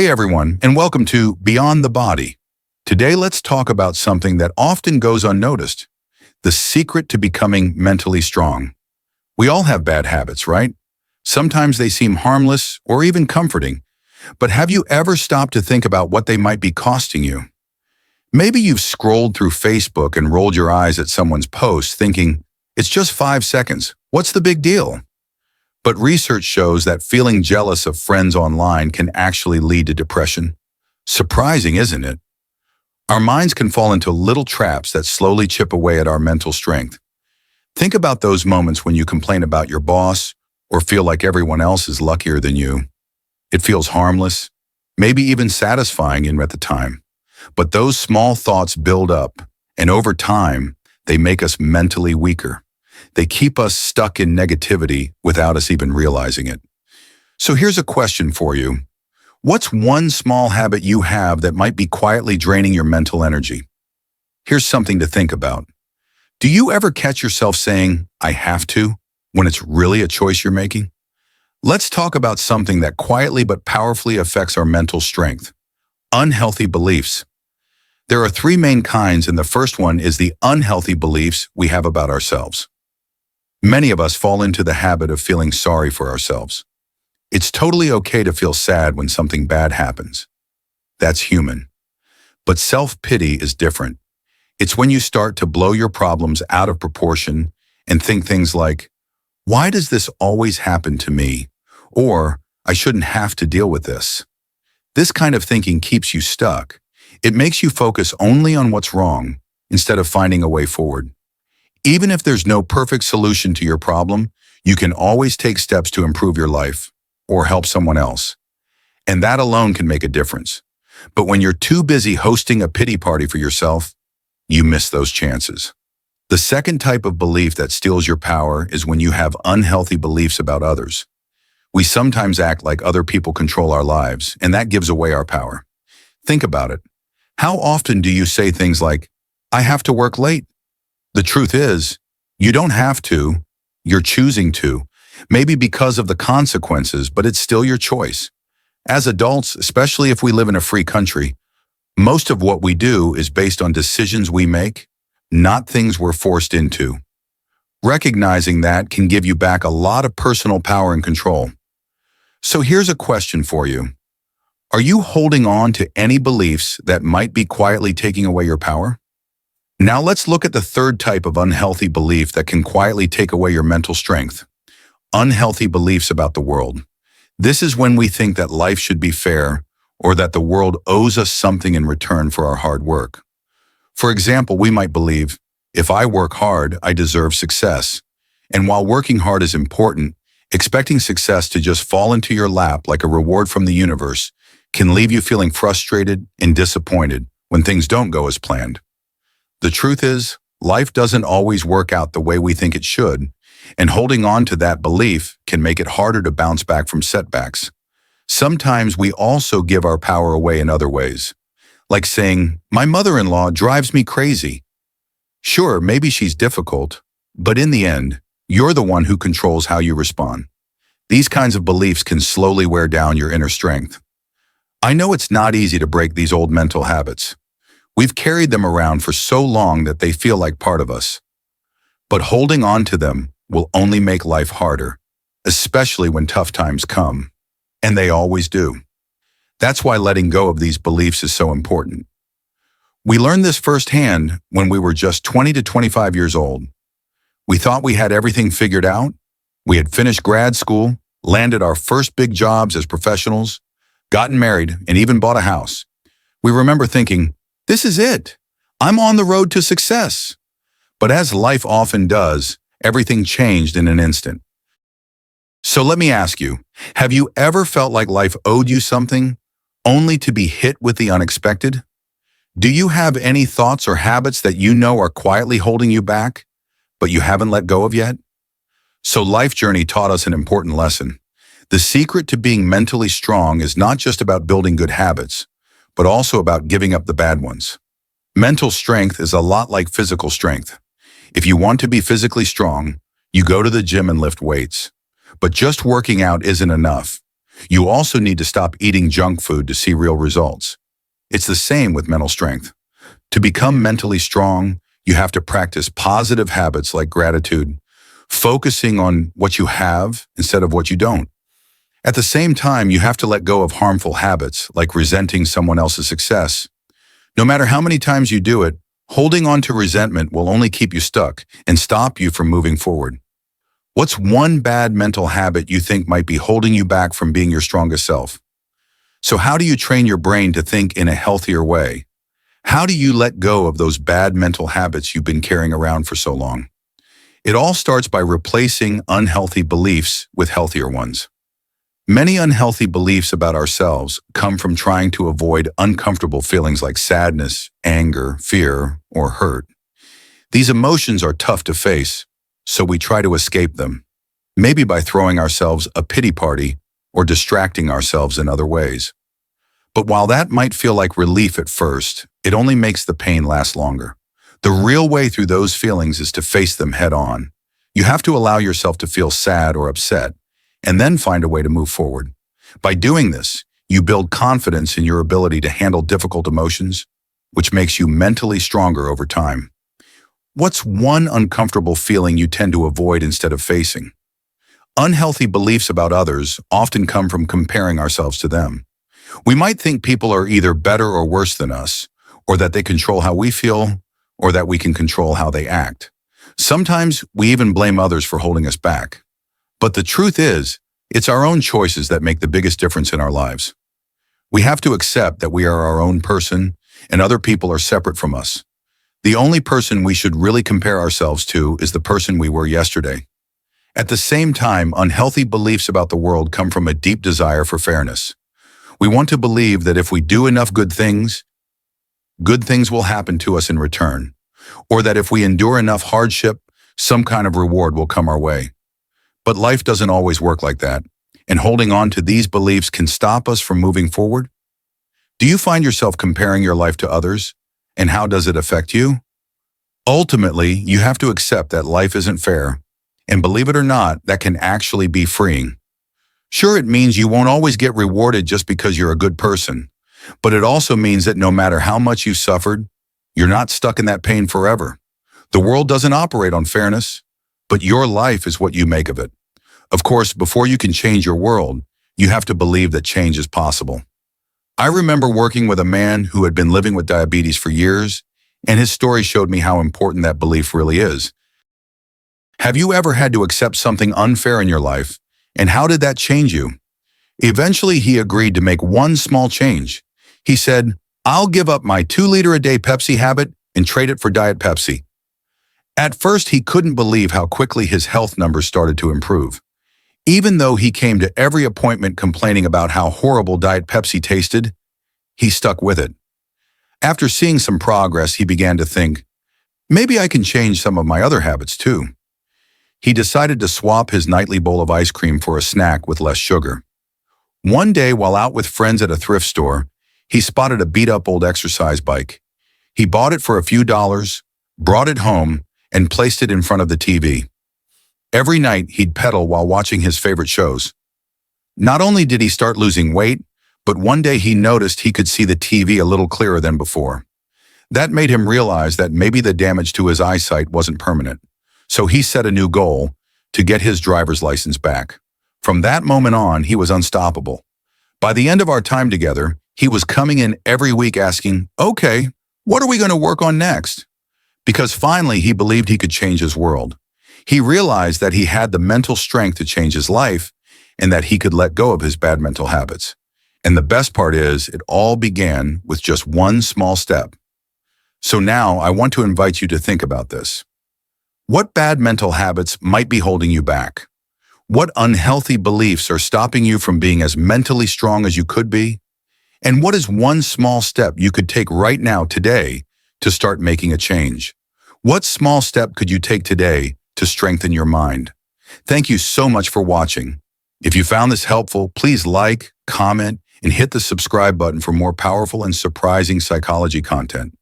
Hey everyone, and welcome to Beyond the Body. Today let's talk about something that often goes unnoticed, the secret to becoming mentally strong. We all have bad habits, right? Sometimes they seem harmless or even comforting, but have you ever stopped to think about what they might be costing you? Maybe you've scrolled through Facebook and rolled your eyes at someone's post thinking, it's just 5 seconds, what's the big deal? But research shows that feeling jealous of friends online can actually lead to depression. Surprising, isn't it? Our minds can fall into little traps that slowly chip away at our mental strength. Think about those moments when you complain about your boss or feel like everyone else is luckier than you. It feels harmless, maybe even satisfying at the time. But those small thoughts build up, and over time, they make us mentally weaker. They keep us stuck in negativity without us even realizing it. So here's a question for you. What's one small habit you have that might be quietly draining your mental energy? Here's something to think about. Do you ever catch yourself saying, I have to, when it's really a choice you're making? Let's talk about something that quietly but powerfully affects our mental strength. Unhealthy beliefs. There are 3 main kinds, and the first one is the unhealthy beliefs we have about ourselves. Many of us fall into the habit of feeling sorry for ourselves. It's totally okay to feel sad when something bad happens. That's human. But self-pity is different. It's when you start to blow your problems out of proportion and think things like, why does this always happen to me? Or, I shouldn't have to deal with this. This kind of thinking keeps you stuck. It makes you focus only on what's wrong instead of finding a way forward. Even if there's no perfect solution to your problem, you can always take steps to improve your life or help someone else. And that alone can make a difference. But when you're too busy hosting a pity party for yourself, you miss those chances. The second type of belief that steals your power is when you have unhealthy beliefs about others. We sometimes act like other people control our lives, and that gives away our power. Think about it. How often do you say things like, I have to work late? The truth is, you don't have to. You're choosing to. Maybe because of the consequences, but it's still your choice. As adults, especially if we live in a free country, most of what we do is based on decisions we make, not things we're forced into. Recognizing that can give you back a lot of personal power and control. So here's a question for you. Are you holding on to any beliefs that might be quietly taking away your power? Now let's look at the third type of unhealthy belief that can quietly take away your mental strength. Unhealthy beliefs about the world. This is when we think that life should be fair or that the world owes us something in return for our hard work. For example, we might believe, if I work hard, I deserve success. And while working hard is important, expecting success to just fall into your lap like a reward from the universe can leave you feeling frustrated and disappointed when things don't go as planned. The truth is, life doesn't always work out the way we think it should, and holding on to that belief can make it harder to bounce back from setbacks. Sometimes we also give our power away in other ways, like saying, my mother-in-law drives me crazy. Sure, maybe she's difficult, but in the end, you're the one who controls how you respond. These kinds of beliefs can slowly wear down your inner strength. I know it's not easy to break these old mental habits. We've carried them around for so long that they feel like part of us. But holding on to them will only make life harder, especially when tough times come. And they always do. That's why letting go of these beliefs is so important. We learned this firsthand when we were just 20 to 25 years old. We thought we had everything figured out. We had finished grad school, landed our first big jobs as professionals, gotten married, and even bought a house. We remember thinking, this is it. I'm on the road to success. But as life often does, everything changed in an instant. So let me ask you, have you ever felt like life owed you something, only to be hit with the unexpected? Do you have any thoughts or habits that you know are quietly holding you back, but you haven't let go of yet? So Life Journey taught us an important lesson. The secret to being mentally strong is not just about building good habits, but also about giving up the bad ones. Mental strength is a lot like physical strength. If you want to be physically strong, you go to the gym and lift weights. But just working out isn't enough. You also need to stop eating junk food to see real results. It's the same with mental strength. To become mentally strong, you have to practice positive habits like gratitude, focusing on what you have instead of what you don't. At the same time, you have to let go of harmful habits like resenting someone else's success. No matter how many times you do it, holding on to resentment will only keep you stuck and stop you from moving forward. What's one bad mental habit you think might be holding you back from being your strongest self? So how do you train your brain to think in a healthier way? How do you let go of those bad mental habits you've been carrying around for so long? It all starts by replacing unhealthy beliefs with healthier ones. Many unhealthy beliefs about ourselves come from trying to avoid uncomfortable feelings like sadness, anger, fear, or hurt. These emotions are tough to face, so we try to escape them, maybe by throwing ourselves a pity party or distracting ourselves in other ways. But while that might feel like relief at first, it only makes the pain last longer. The real way through those feelings is to face them head on. You have to allow yourself to feel sad or upset, and then find a way to move forward. By doing this, you build confidence in your ability to handle difficult emotions, which makes you mentally stronger over time. What's one uncomfortable feeling you tend to avoid instead of facing? Unhealthy beliefs about others often come from comparing ourselves to them. We might think people are either better or worse than us, or that they control how we feel, or that we can control how they act. Sometimes we even blame others for holding us back. But the truth is, it's our own choices that make the biggest difference in our lives. We have to accept that we are our own person, and other people are separate from us. The only person we should really compare ourselves to is the person we were yesterday. At the same time, unhealthy beliefs about the world come from a deep desire for fairness. We want to believe that if we do enough good things will happen to us in return, or that if we endure enough hardship, some kind of reward will come our way. But life doesn't always work like that, and holding on to these beliefs can stop us from moving forward. Do you find yourself comparing your life to others, and how does it affect you? Ultimately, you have to accept that life isn't fair, and believe it or not, that can actually be freeing. Sure, it means you won't always get rewarded just because you're a good person, but it also means that no matter how much you've suffered, you're not stuck in that pain forever. The world doesn't operate on fairness, but your life is what you make of it. Of course, before you can change your world, you have to believe that change is possible. I remember working with a man who had been living with diabetes for years, and his story showed me how important that belief really is. Have you ever had to accept something unfair in your life, and how did that change you? Eventually, he agreed to make one small change. He said, "I'll give up my 2-liter-a-day Pepsi habit and trade it for Diet Pepsi." At first, he couldn't believe how quickly his health numbers started to improve. Even though he came to every appointment complaining about how horrible Diet Pepsi tasted, he stuck with it. After seeing some progress, he began to think, maybe I can change some of my other habits too. He decided to swap his nightly bowl of ice cream for a snack with less sugar. One day, while out with friends at a thrift store, he spotted a beat-up old exercise bike. He bought it for a few dollars, brought it home, and placed it in front of the TV. Every night, he'd pedal while watching his favorite shows. Not only did he start losing weight, but one day he noticed he could see the TV a little clearer than before. That made him realize that maybe the damage to his eyesight wasn't permanent. So he set a new goal to get his driver's license back. From that moment on, he was unstoppable. By the end of our time together, he was coming in every week asking, "Okay, what are we going to work on next?" Because finally he believed he could change his world. He realized that he had the mental strength to change his life and that he could let go of his bad mental habits. And the best part is, it all began with just one small step. So now I want to invite you to think about this. What bad mental habits might be holding you back? What unhealthy beliefs are stopping you from being as mentally strong as you could be? And what is one small step you could take right now today to start making a change? What small step could you take today to strengthen your mind? Thank you so much for watching. If you found this helpful, please like, comment, and hit the subscribe button for more powerful and surprising psychology content.